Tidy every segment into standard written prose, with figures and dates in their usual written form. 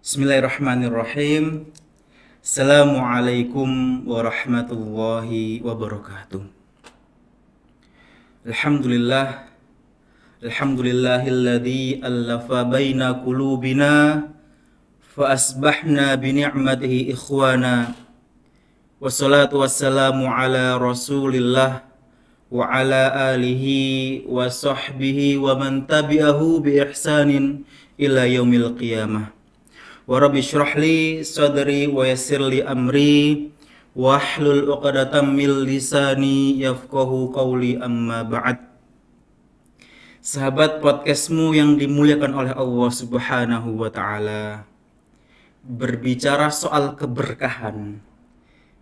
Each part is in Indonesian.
Bismillahirrahmanirrahim. Assalamualaikum warahmatullahi wabarakatuh. Alhamdulillahilladzi allafa baina qulubina fa asbahna bi ni'matihi ikhwana. Wassalatu wassalamu ala Rasulillah wa ala alihi wa sahbihi wa man tabi'ahu bi ihsanin ila yaumil qiyamah. Wa rabbi shrah li sadri wa yassir li amri wahlul 'uqdatam min lisani yafqahu qawli, amma ba'd. Sahabat podcastmu yang dimuliakan oleh Allah Subhanahu wa taala, berbicara soal keberkahan,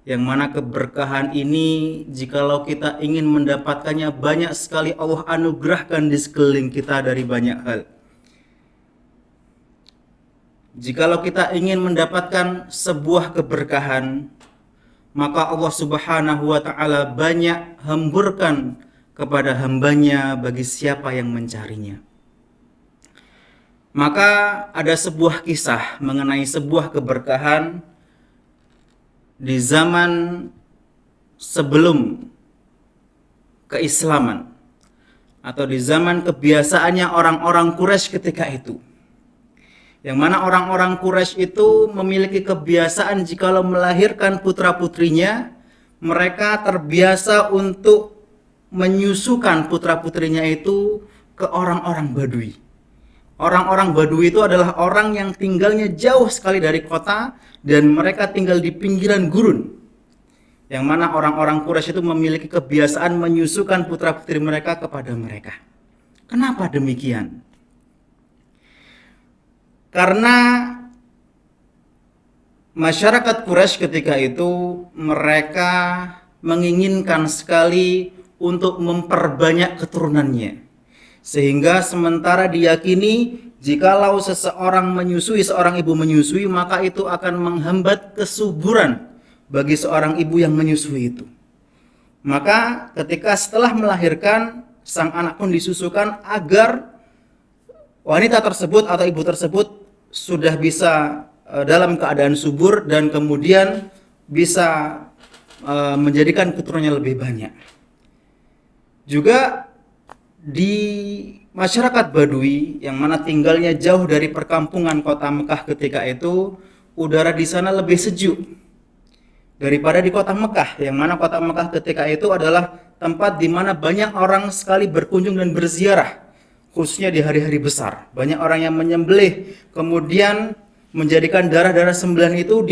yang mana keberkahan ini jikalau kita ingin mendapatkannya banyak sekali Allah anugerahkan di sekeliling kita dari banyak hal. Jikalau kita ingin mendapatkan sebuah keberkahan, maka Allah Subhanahu wa ta'ala banyak hamburkan kepada hambanya bagi siapa yang mencarinya. Maka ada sebuah kisah mengenai sebuah keberkahan di zaman sebelum keislaman, atau di zaman kebiasaannya orang-orang Quraisy ketika itu. Yang mana orang-orang Quraisy itu memiliki kebiasaan jikalau melahirkan putra-putrinya, mereka terbiasa untuk menyusukan putra-putrinya itu ke orang-orang Badui. Orang-orang Badui itu adalah orang yang tinggalnya jauh sekali dari kota dan mereka tinggal di pinggiran gurun. Yang mana orang-orang Quraisy itu memiliki kebiasaan menyusukan putra-putri mereka kepada mereka. Kenapa demikian? Karena masyarakat Quraisy ketika itu mereka menginginkan sekali untuk memperbanyak keturunannya. Sehingga sementara diyakini jikalau seseorang menyusui, seorang ibu menyusui, maka itu akan menghambat kesuburan bagi seorang ibu yang menyusui itu. Maka ketika setelah melahirkan, sang anak pun disusukan agar wanita tersebut atau ibu tersebut sudah bisa dalam keadaan subur dan kemudian bisa menjadikan keturunannya lebih banyak. Juga di masyarakat Badui yang mana tinggalnya jauh dari perkampungan kota Mekah ketika itu, udara di sana lebih sejuk daripada di kota Mekah, yang mana kota Mekah ketika itu adalah tempat di mana banyak orang sekali berkunjung dan berziarah. Khususnya di hari-hari besar, banyak orang yang menyembelih, kemudian menjadikan darah-darah sembelihan itu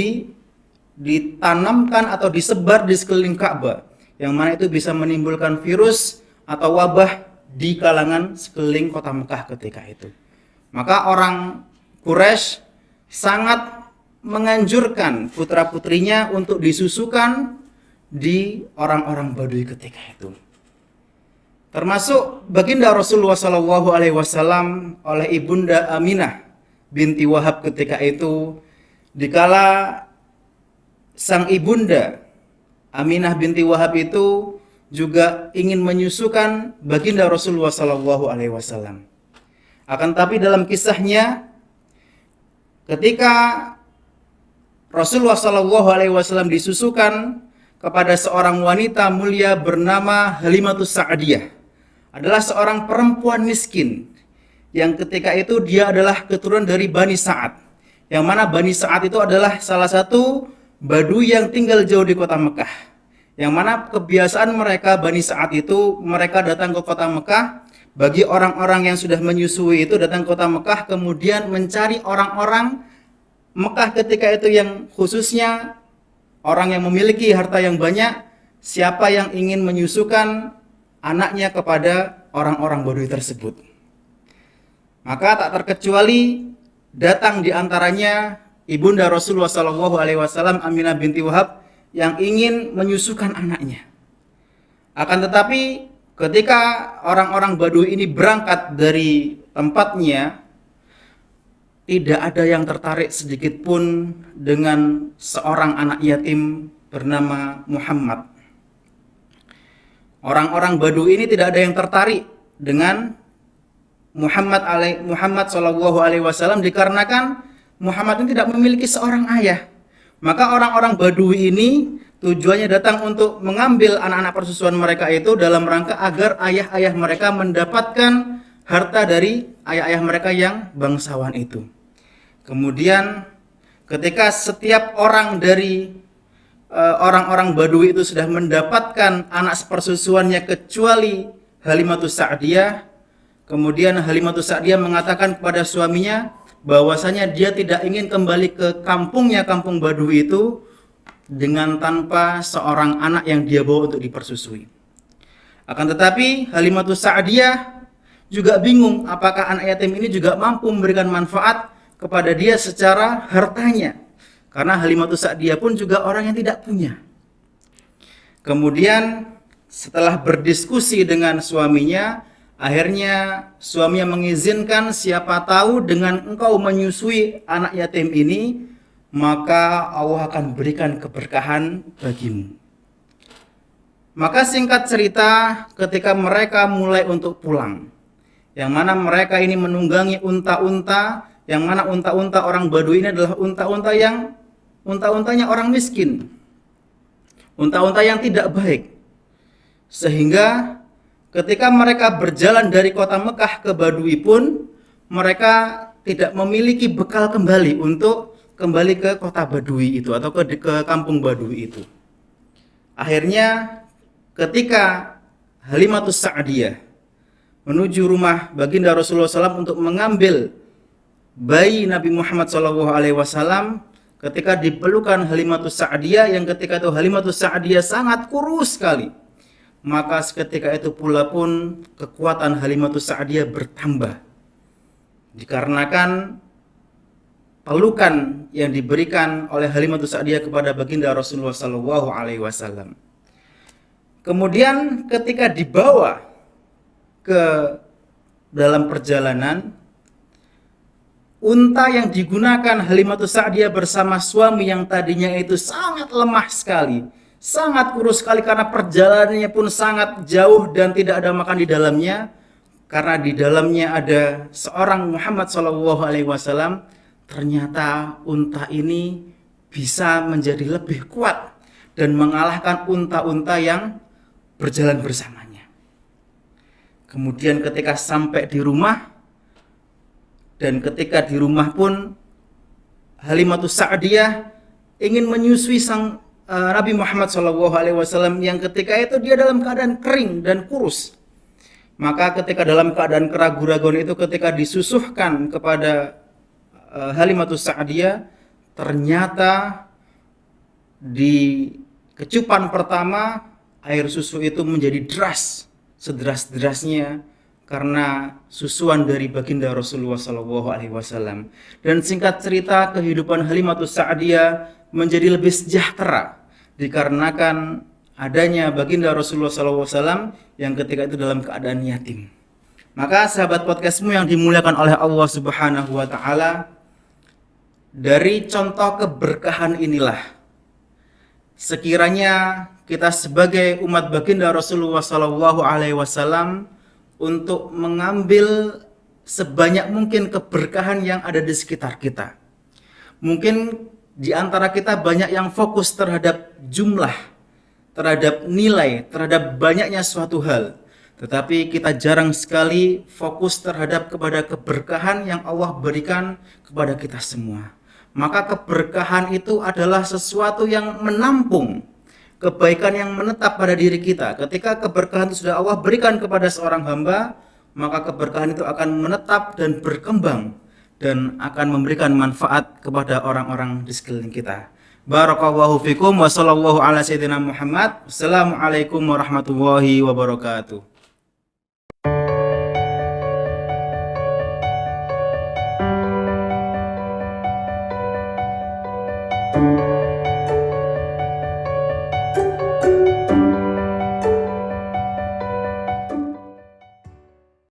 ditanamkan atau disebar di sekeliling Ka'bah, yang mana itu bisa menimbulkan virus atau wabah di kalangan sekeliling kota Mekah ketika itu. Maka orang Quraisy sangat menganjurkan putra-putrinya untuk disusukan di orang-orang Badui ketika itu. Termasuk baginda Rasulullah SAW oleh ibunda Aminah binti Wahab ketika itu, dikala sang ibunda Aminah binti Wahab itu juga ingin menyusukan baginda Rasulullah SAW. Akan tapi dalam kisahnya, ketika Rasulullah SAW disusukan kepada seorang wanita mulia bernama Halimatus Sa'diyah, adalah seorang perempuan miskin yang ketika itu dia adalah keturunan dari Bani Sa'ad, yang mana Bani Sa'ad itu adalah salah satu Badui yang tinggal jauh di kota Mekah, yang mana kebiasaan mereka Bani Sa'ad itu mereka datang ke kota Mekah bagi orang-orang yang sudah menyusui itu datang ke kota Mekah, kemudian mencari orang-orang Mekah ketika itu yang khususnya orang yang memiliki harta yang banyak, siapa yang ingin menyusukan anaknya kepada orang-orang Badui tersebut. Maka tak terkecuali datang di antaranya ibunda Rasulullah SAW Aminah binti Wahab yang ingin menyusukan anaknya. Akan tetapi ketika orang-orang Badui ini berangkat dari tempatnya, tidak ada yang tertarik sedikit pun dengan seorang anak yatim bernama Muhammad. Orang-orang Badui ini tidak ada yang tertarik dengan Muhammad Shallallahu Alaihi Wasallam dikarenakan Muhammad ini tidak memiliki seorang ayah. Maka orang-orang Badui ini tujuannya datang untuk mengambil anak-anak persusuan mereka itu dalam rangka agar ayah-ayah mereka mendapatkan harta dari ayah-ayah mereka yang bangsawan itu. Kemudian ketika setiap orang dari orang-orang Badui itu sudah mendapatkan anak sepersusuannya kecuali Halimatus Sa'diyah, kemudian Halimatus Sa'diyah mengatakan kepada suaminya bahwasanya dia tidak ingin kembali ke kampungnya, kampung Badui itu, dengan tanpa seorang anak yang dia bawa untuk dipersusui. Akan tetapi Halimatus Sa'diyah juga bingung apakah anak yatim ini juga mampu memberikan manfaat kepada dia secara hartanya, karena Halimatus Sa'diyah pun juga orang yang tidak punya. Kemudian setelah berdiskusi dengan suaminya, akhirnya suaminya mengizinkan, siapa tahu dengan engkau menyusui anak yatim ini, maka Allah akan berikan keberkahan bagimu. Maka singkat cerita, ketika mereka mulai untuk pulang, yang mana mereka ini menunggangi unta-unta, yang mana unta-unta orang Badui ini adalah unta-untanya orang miskin, unta-unta yang tidak baik. Sehingga ketika mereka berjalan dari kota Mekah ke Badui pun, mereka tidak memiliki bekal kembali untuk kembali ke kota Badui itu atau ke kampung Badui itu. Akhirnya ketika Halimatus Sa'diyah menuju rumah baginda Rasulullah SAW untuk mengambil bayi Nabi Muhammad SAW, ketika dipelukan Halimatus Sa'diyah, yang ketika itu Halimatus Sa'diyah sangat kurus sekali, maka seketika itu pula pun kekuatan Halimatus Sa'diyah bertambah dikarenakan pelukan yang diberikan oleh Halimatus Sa'diyah kepada baginda Rasulullah SAW. Kemudian ketika dibawa ke dalam perjalanan, unta yang digunakan Halimatus Sa'diyah bersama suami yang tadinya itu sangat lemah sekali, sangat kurus sekali karena perjalanannya pun sangat jauh dan tidak ada makan di dalamnya, karena di dalamnya ada seorang Muhammad SAW. Ternyata unta ini bisa menjadi lebih kuat dan mengalahkan unta-unta yang berjalan bersamanya. Kemudian ketika sampai di rumah, dan ketika di rumah pun Halimatus Sa'diyah ingin menyusui sang Nabi Muhammad SAW yang ketika itu dia dalam keadaan kering dan kurus. Maka ketika dalam keadaan keraguan-raguan itu, ketika disusuhkan kepada Halimatus Sa'diyah, ternyata di kecupan pertama air susu itu menjadi deras, sederas-derasnya, karena susuan dari baginda Rasulullah SAW. Dan singkat cerita, kehidupan Halimatus Sa'diyah menjadi lebih sejahtera dikarenakan adanya baginda Rasulullah SAW yang ketika itu dalam keadaan yatim. Maka sahabat podcastmu yang dimuliakan oleh Allah Subhanahu wa Ta'ala, dari contoh keberkahan inilah sekiranya kita sebagai umat baginda Rasulullah SAW untuk mengambil sebanyak mungkin keberkahan yang ada di sekitar kita. Mungkin di antara kita banyak yang fokus terhadap jumlah, terhadap nilai, terhadap banyaknya suatu hal. Tetapi kita jarang sekali fokus terhadap kepada keberkahan yang Allah berikan kepada kita semua. Maka keberkahan itu adalah sesuatu yang menampung kebaikan yang menetap pada diri kita. Ketika keberkahan itu sudah Allah berikan kepada seorang hamba, maka keberkahan itu akan menetap dan berkembang dan akan memberikan manfaat kepada orang-orang di sekeliling kita. Barakallahu fikum wa sallallahu ala sayyidina Muhammad. Wassalamualaikum warahmatullahi wabarakatuh.